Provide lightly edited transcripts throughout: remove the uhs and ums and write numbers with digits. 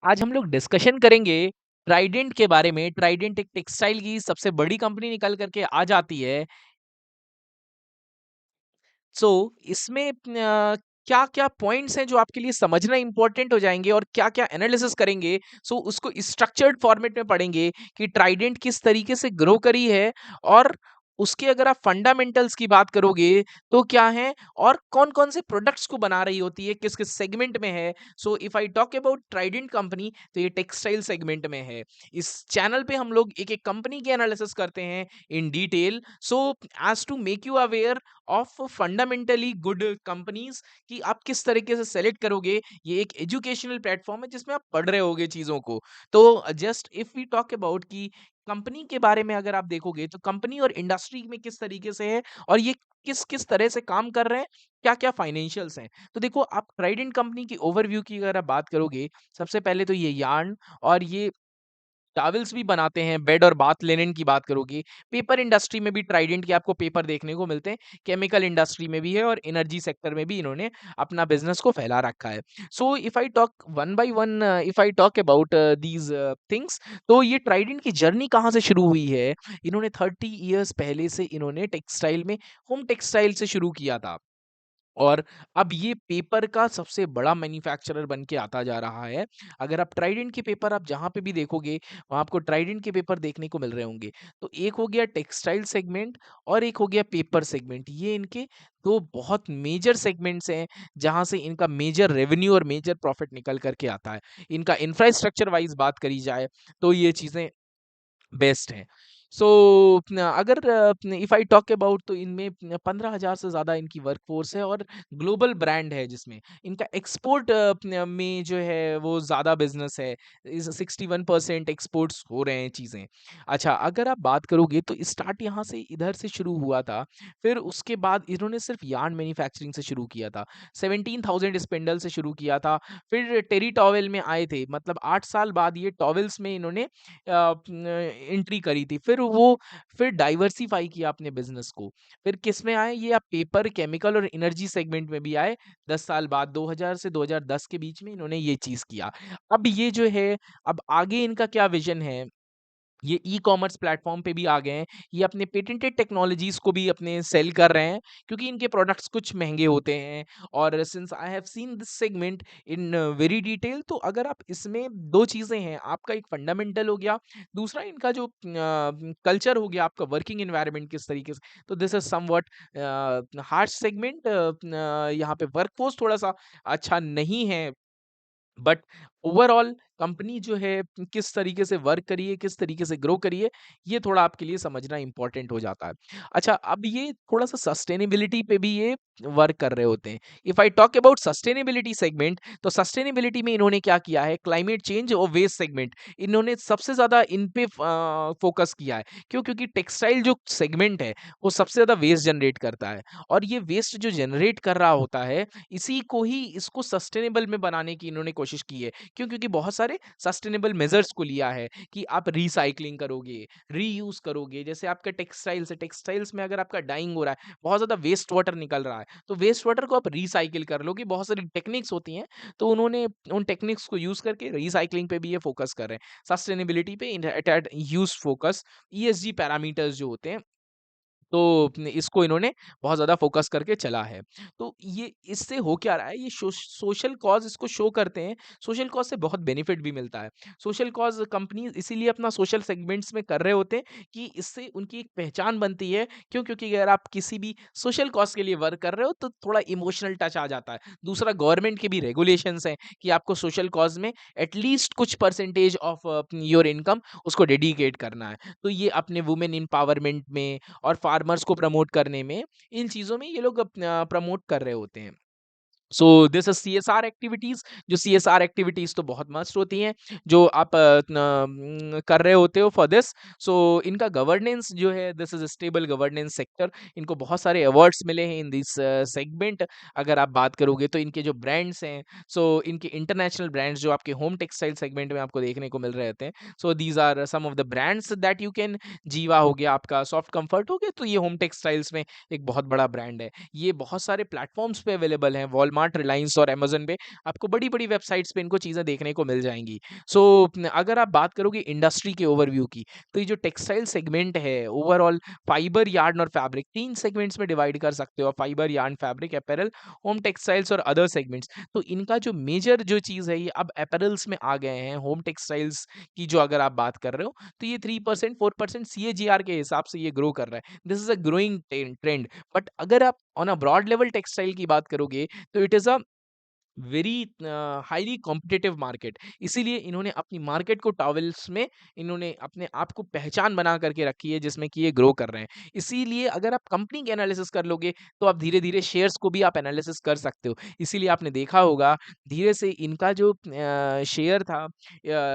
आज हम लोग डिस्कशन करेंगे ट्राइडेंट के बारे में। ट्राइडेंट एक टेक्सटाइल की सबसे बड़ी कंपनी निकल करके आ जाती है। सो इसमें क्या-क्या पॉइंट्स हैं जो आपके लिए समझना इंपॉर्टेंट हो जाएँगे और क्या-क्या एनालिसिस करेंगे। सो उसको स्ट्रक्चर्ड फॉर्मेट में पढ़ेंगे कि ट्राइडेंट किस तरीके से ग्रो करी है और उसके अगर आप फंडामेंटल्स की बात करोगे तो क्या है और कौन-कौन से प्रोडक्ट्स को बना रही होती है, किस-किस सेगमेंट में है। So if I talk about Trident company तो ये टेक्सटाइल सेगमेंट में है। इस चैनल पे हम लोग एक-एक कंपनी की एनालिसिस करते हैं in detail. So as to make you aware of fundamentally good companies कि आप किस तरीके से सेलेक्ट करोगे। ये एक एजुकेशनल प्लेटफॉर्म है जिसमें आप पढ़ रहे होगे चीजों को। तो just if we talk about कि कंपनी के बारे में अगर आप देखोगे तो कंपनी और इंडस्ट्री में किस तरीके से है और ये किस किस तरह से काम कर रहे हैं, क्या क्या फाइनेंशियल्स हैं। तो देखो, आप ट्राइडेंट कंपनी की ओवरव्यू की अगर आप बात करोगे, सबसे पहले तो ये यार्न और ये टॉवल्स भी बनाते हैं। बेड और बाथ लिनेन की बात करोगे, पेपर इंडस्ट्री में भी ट्राइडेंट के आपको पेपर देखने को मिलते हैं। केमिकल इंडस्ट्री में भी है और एनर्जी सेक्टर में भी इन्होंने अपना बिजनेस को फैला रखा है। So if I talk one by one, if I talk about these things, तो ये ट्राइडेंट की जर्नी कहाँ से शुरू हुई है। इन्होंने 30 ईयर्स पहले से इन्होंने टेक्सटाइल में होम टेक्सटाइल से शुरू किया था और अब ये पेपर का सबसे बड़ा मैन्युफैक्चरर बन के आता जा रहा है। अगर आप ट्राइडेंट के पेपर आप जहाँ पे भी देखोगे, वहाँ आपको ट्राइडेंट के पेपर देखने को मिल रहे होंगे। तो एक हो गया टेक्सटाइल सेगमेंट और एक हो गया पेपर सेगमेंट। ये इनके 2 बहुत मेजर सेगमेंट्स हैं, जहाँ से इनका मेजर रेवेन्यू और मेजर प्रॉफिट निकल कर के आता है। इनका इंफ्रास्ट्रक्चर वाइज़ बात करी जाए, तो ये चीज़ें बेस्ट हैं। सो अगर इफ आई टॉक अबाउट, तो इनमें 15,000 से ज़्यादा इनकी वर्कफोर्स है और ग्लोबल ब्रांड है जिसमें इनका एक्सपोर्ट में जो है वो ज़्यादा बिजनेस है। इस 61% एक्सपोर्ट्स हो रहे हैं चीज़ें। अच्छा, अगर आप बात करोगे तो स्टार्ट यहाँ से इधर से शुरू हुआ था। फिर उसके बाद इन्होंने सिर्फ यार्न मैन्युफैक्चरिंग से शुरू किया था। 17,000 स्पिंडल से शुरू किया था। फिर टेरी टॉवेल में आए थे, मतलब 8 साल बाद ये टॉवेल्स में इन्होंने एंट्री करी थी। फिर डाइवर्सिफ़ाई किया अपने बिज़नेस को। फिर किस में आए ये, आप पेपर, केमिकल और एनर्जी सेगमेंट में भी आए। 10 साल बाद 2000 से 2010 के बीच में इन्होंने ये चीज़ किया। अब ये जो है, अब आगे इनका क्या विज़न है, ये ई-कॉमर्स प्लेटफ़ॉर्म पे भी आ गए हैं। ये अपने पेटेंटेड टेक्नोलॉजीज़ को भी अपने सेल कर रहे हैं, क्योंकि इनके प्रोडक्ट्स कुछ महँगे होते हैं। और since I have seen this segment in very detail, तो अगर आप इसमें 2 चीज़ें हैं, आपका एक फंडामेंटल हो गया, दूसरा इनका जो कल्चर हो गया, आपका वर्किंग एनवायरनमेंट किस तरीके से। तो this is somewhat harsh segment. यहाँ पे वर्कफ़ोर्स थोड़ा-सा अच्छा नहीं है, बट ओवरऑल कंपनी जो है किस तरीके से वर्क करी है, किस तरीके से ग्रो करी है, ये थोड़ा आपके लिए समझना इंपॉर्टेंट हो जाता है। अच्छा, अब ये थोड़ा-सा सस्टेनेबिलिटी पे भी ये वर्क कर रहे होते हैं। If I talk about sustainability segment, तो सस्टेनेबिलिटी में इन्होंने क्या किया है, क्लाइमेट चेंज और वेस्ट सेगमेंट, इन्होंने सबसे ज़्यादा इन पे फोकस किया है। क्यों? क्योंकि टेक्सटाइल जो सेगमेंट है, वो सबसे ज़्यादा वेस्ट जनरेट करता है और ये वेस्ट जो जनरेट कर रहा होता है, इसी को ही इसको सस्टेनेबल में बनाने की इन्होंने कोशिश की है। क्यों? क्योंकि बहुत सारे सस्टेनेबल मेजर्स को लिया है कि आप रिसाइक्लिंग करोगे, रीयूज करोगे। जैसे आपका टेक्सटाइल्स है, टेक्सटाइल्स में अगर आपका डाइंग हो रहा है, बहुत ज़्यादा वेस्ट वाटर निकल रहा है, तो वेस्ट वाटर को आप रिसाइकिल कर लोगे। बहुत सारी टेक्निक्स होती हैं, तो उन्होंने उन टेक्निक्स को यूज़ करके रिसाइक्लिंग पे भी ये फोकस कर रहे हैं। सस्टेनेबिलिटी पे at use focus, ESG parameters जो होते हैं, तो इसको इन्होंने बहुत ज़्यादा फ़ोकस करके चला है। तो ये इससे हो क्या रहा है, ये सोशल कॉज़ इसको शो करते हैं। सोशल कॉज़ से बहुत बेनिफिट भी मिलता है। सोशल कॉज़ कंपनीज़ इसीलिए अपना सोशल सेगमेंट्स में कर रहे होते हैं कि इससे उनकी एक पहचान बनती है। क्यों? क्योंकि अगर आप किसी भी सोशल कॉज़ के लिए वर्क कर रहे हो, तो थोड़ा इमोशनल टच आ जाता है। दूसरा, गवर्नमेंट के भी रेगुलेशंस हैं कि आपको सोशल कॉज़ में एटलीस्ट कुछ परसेंटेज ऑफ योर इनकम उसको डेडिकेट करना है। तो ये अपने वुमेन एम्पावरमेंट में और फार्मर्स को प्रमोट करने में, इन चीज़ों में ये लोग प्रमोट कर रहे होते हैं। So this is CSR activities. जो सीएसआर एक्टिविटीज तो बहुत मस्त होती हैं, जो आप कर रहे होते हो फॉर दिस। सो इनका गवर्नेंस जो है, this is stable governance sector. इनको बहुत सारे अवार्ड्स मिले हैं इन दिस सेगमेंट। अगर आप बात करोगे तो इनके जो ब्रांड्स हैं, सो इनके इंटरनेशनल ब्रांड्स जो आपके होम टेक्सटाइल सेगमेंट में आपको देखने को मिल रहे होते हैं। So these are some of the brands that you can, Jiva हो गया, आपका सॉफ्ट कंफर्ट हो गया, तो ये होम टेक्सटाइल्स में एक बहुत बड़ा ब्रांड है। ये बहुत सारे प्लेटफॉर्म्स पे अवेलेबल हैं। डीमार्ट, रिलायंस और अमेज़न पे आपको बड़ी-बड़ी वेबसाइट्स पे इनको चीज़ें देखने को मिल जाएँगी। सो अगर आप बात करोगे इंडस्ट्री के ओवरव्यू की, तो ये जो टेक्सटाइल सेगमेंट है ओवरऑल फाइबर, यार्न और फैब्रिक 3 सेगमेंट्स में डिवाइड कर सकते हो। Fibre, yarn, fabric, apparel, home textiles और अदर सेगमेंट्स। तो इनका जो मेजर जो चीज़ है ये अब अपैरल्स में आ गए हैं। होम टेक्सटाइल्स की जो अगर आप बात कर रहे हो तो ये 3% 4% सीएजीआर के हिसाब से ये ग्रो कर रहा है। This is a growing trend. But अगर आप on a broad level textile की बात करोगे तो it is a very highly competitive market. इसीलिए इन्होंने अपनी मार्केट को टॉवेल्स में इन्होंने अपने आप को पहचान बना करके रखी है जिसमें कि ये ग्रो कर रहे हैं। इसीलिए अगर आप कंपनी के एनालिसिस कर लोगे तो आप धीरे-धीरे शेयर्स को भी आप एनालिसिस कर सकते हो। इसीलिए आपने देखा होगा धीरे से इनका जो शेयर था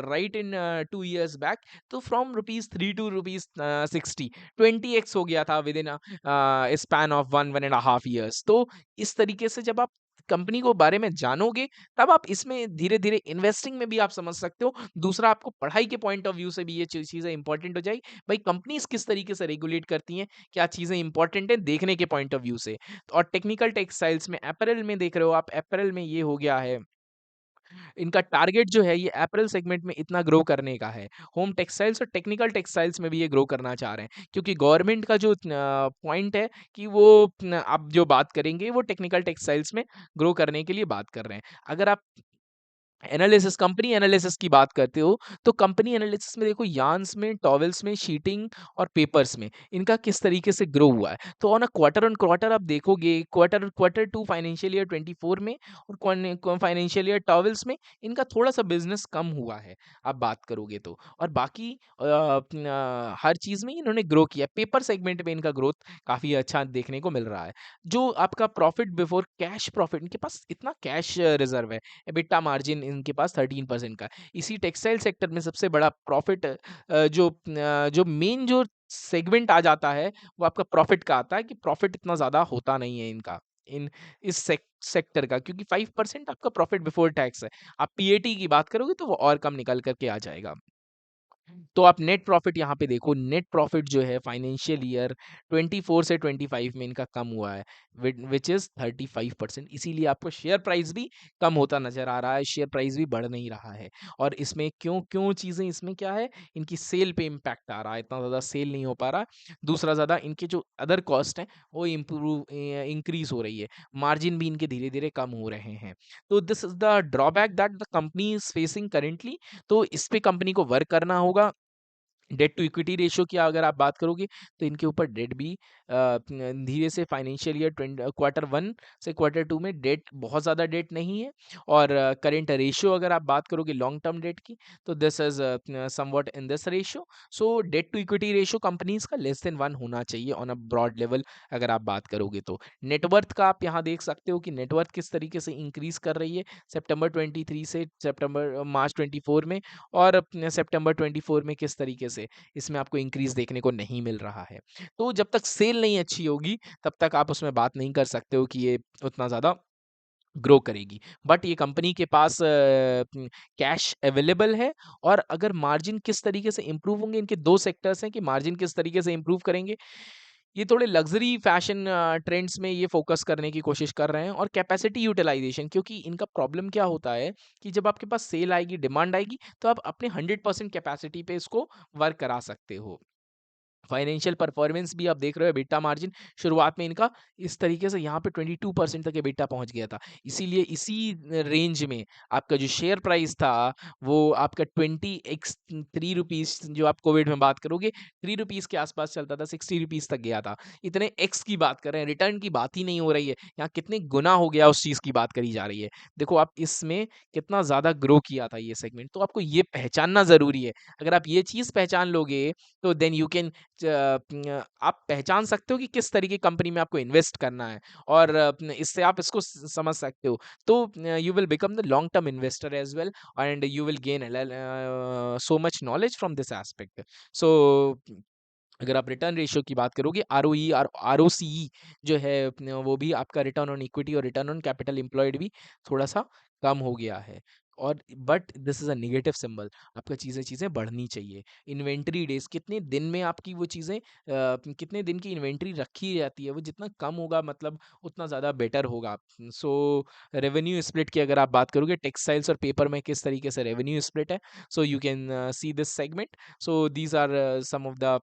राइट इन 2 इयर्स बैक, तो from rupees 3 to rupees 60 20x हो गया था within span of 1 and a half years. तो इस तरीके से जब आप कंपनी को बारे में जानोगे, तब आप इसमें धीरे-धीरे इन्वेस्टिंग में भी आप समझ सकते हो। दूसरा आपको पढ़ाई के पॉइंट ऑफ व्यू से भी ये चीज़ें इंपॉर्टेंट हो जाएगी। भाई कंपनीज़ किस तरीके से रेगुलेट करती हैं, क्या चीज़ें इंपॉर्टेंट हैं देखने के पॉइंट ऑफ व्यू से। और टेक्निकल टेक्सटाइल्स में अपैरल में देख रहे हो आप, अपैरल में ये हो गया है इनका टारगेट जो है ये अपैरल सेगमेंट में इतना ग्रो करने का है। होम टेक्सटाइल्स और टेक्निकल टेक्सटाइल्स में भी ये ग्रो करना चाह रहे हैं क्योंकि गवर्नमेंट का जो पॉइंट है कि वो आप जो बात करेंगे वो टेक्निकल टेक्सटाइल्स में ग्रो करने के लिए बात कर रहे हैं। अगर आप एनालिसिस कंपनी एनालिसिस की बात करते हो तो कंपनी एनालिसिस में देखो यार्न्स में, टॉवेल्स में, शीटिंग और पेपर्स में इनका किस तरीके से ग्रो हुआ है। तो ऑन क्वार्टर आप देखोगे क्वार्टर टू फाइनेंशियल ईयर 24 में और फाइनेंशियल ईयर टॉवेल्स में इनका थोड़ा सा बिजनेस कम हुआ है आप बात करोगे तो। और बाकी हर चीज़ में इन्होंने ग्रो किया। पेपर सेगमेंट में इनका ग्रोथ काफ़ी अच्छा देखने को मिल रहा है। जो आपका प्रॉफिट बिफोर कैश प्रॉफिट, इनके पास इतना कैश रिजर्व है, एबिटा मार्जिन इनके पास 13% का है। इसी टेक्सटाइल सेक्टर में सबसे बड़ा प्रॉफिट जो मेन जो सेगमेंट आ जाता है वो आपका प्रॉफिट का आता है कि प्रॉफिट इतना ज़्यादा होता नहीं है इनका इन इस सेक्टर का, क्योंकि 5% आपका प्रॉफिट बिफोर टैक्स है। आप पीएटी की बात करोगे तो वो और कम निकल करके आ जाएगा। तो आप नेट प्रॉफिट यहाँ पे देखो, नेट प्रॉफिट जो है फाइनेंशियल ईयर 24 से 25 में इनका कम हुआ है विच इज 35%। इसीलिए आपको शेयर प्राइस भी कम होता नजर आ रहा है, शेयर प्राइस भी बढ़ नहीं रहा है। और इसमें क्यों क्यों चीजें इसमें क्या है, इनकी सेल पे इम्पैक्ट आ रहा है, इतना ज्यादा सेल नहीं हो पा रहा। दूसरा ज्यादा इनके जो अदर कॉस्ट हैं वो इम्प्रूव इंक्रीज हो रही है, मार्जिन भी इनके धीरे धीरे कम हो रहे हैं। तो this is the drawback that the company is facing currently. तो इस पे कंपनी को वर्क करना होगा। डेट टू इक्विटी रेशियो की अगर आप बात करोगे तो इनके ऊपर डेट भी धीरे से फाइनेंशियल ईयर क्वार्टर वन से क्वार्टर टू में डेट बहुत ज़्यादा डेट नहीं है। और करेंट रेशियो अगर आप बात करोगे लॉन्ग टर्म डेट की तो this is somewhat in this ratio. So debt to equity ratio companies का लेस देन 1 होना चाहिए ऑन अ ब्रॉड लेवल अगर आप बात करोगे तो। नेटवर्थ का आप यहाँ देख सकते हो कि नेटवर्थ किस तरीके से इंक्रीज कर रही है सितंबर 23 से सितंबर मार्च 24 में, और सितंबर 24 में किस तरीके से इसमें आपको इंक्रीज देखने को नहीं मिल रहा है। तो जब तक सेल नहीं अच्छी होगी तब तक आप उसमें बात नहीं कर सकते हो कि ये उतना ज़्यादा ग्रो करेगी। बट ये कंपनी के पास कैश अवेलेबल है। और अगर मार्जिन किस तरीके से इंप्रूव होंगे, इनके 2 सेक्टर्स हैं कि मार्जिन किस तरीके से इंप्रूव करेंगे। ये थोड़े लग्ज़री फैशन ट्रेंड्स में ये फ़ोकस करने की कोशिश कर रहे हैं। और कैपेसिटी यूटिलाइज़ेशन, क्योंकि इनका प्रॉब्लम क्या होता है कि जब आपके पास सेल आएगी, डिमांड आएगी, तो आप अपने 100% कैपेसिटी पे इसको वर्क करा सकते हो। फाइनेंशियल परफॉर्मेंस भी आप देख रहे हो, एबिटा मार्जिन शुरुआत में इनका इस तरीके से यहाँ पे 22% तक एबिटा पहुंच गया था। इसीलिए इसी रेंज में आपका जो शेयर प्राइस था वो आपका 20x 3 रुपीज, जो आप कोविड में बात करोगे 3 रुपीज के आसपास चलता था, 60 रुपीज तक गया था। इतने एक्स की बात कर रहे हैं, रिटर्न की बात ही नहीं हो रही है, यहाँ कितने गुना हो गया उस चीज की बात करी जा रही है। देखो आप इसमें कितना ज्यादा ग्रो किया था ये सेगमेंट, तो आपको ये पहचानना जरूरी है। अगर आप ये चीज पहचान लोगे तो देन यू कैन आप पहचान सकते हो कि किस तरीके की कंपनी में आपको इन्वेस्ट करना है। और इससे आप इसको समझ सकते हो। तो you will become the long term investor as well and you will gain so much knowledge from this aspect. So अगर आप रिटर्न रेशियो की बात करोगे, आरओई और आरओसीई जो है वो भी आपका रिटर्न ऑन इक्विटी और रिटर्न ऑन कैपिटल एम्प्लॉयड भी थोड़ा सा कम हो गया है। और but this is a negative symbol, आपका चीज़ें बढ़नी चाहिए। इन्वेंटरी डेज़ कितने दिन में आपकी वो चीज़ें कितने दिन की इन्वेंटरी रखी जाती है, वो जितना कम होगा मतलब उतना ज़्यादा बेटर होगा। सो रेवेन्यू स्प्लिट की अगर आप बात करोगे टेक्सटाइल्स और पेपर में किस तरीके से रेवेन्यू स्प्लिट है, so you can see this segment. So these are some of the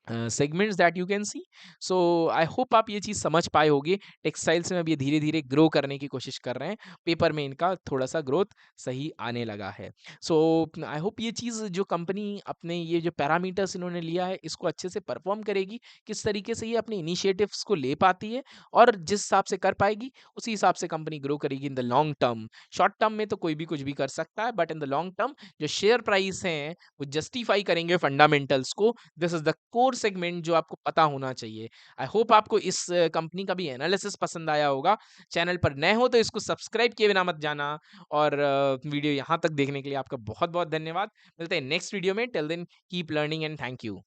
segments that you can see. So I hope आप ये चीज़ समझ पाए होगे। टेक्सटाइल्स में अब ये धीरे-धीरे ग्रो करने की कोशिश कर रहे हैं, पेपर में इनका थोड़ा-सा ग्रोथ सही आने लगा है। सो आई होप ये चीज़ जो कंपनी अपने ये जो पैरामीटर्स इन्होंने लिया है, इसको अच्छे से परफ़ॉर्म करेगी, किस तरीके से ये अपने इनिशिएटिव्स को ले पाती है और जिस हिसाब से कर पाएगी, उसी हिसाब से कंपनी ग्रो करेगी in the long term. Short term में तो कोई भी कुछ भी कर सकता है, but in the long term जो शेयर प्राइस हैं, वो जस्टिफाई करेंगे फंडामेंटल्स को। This is the core segment जो आपको पता होना चाहिए। आई होप आपको इस कंपनी का भी एनालिसिस पसंद आया होगा। चैनल पर नए हो तो इसको सब्सक्राइब किए बिना मत जाना और वीडियो यहाँ तक देखने के लिए आपका बहुत-बहुत धन्यवाद। मिलते हैं नेक्स्ट वीडियो में। Till then keep learning and thank you.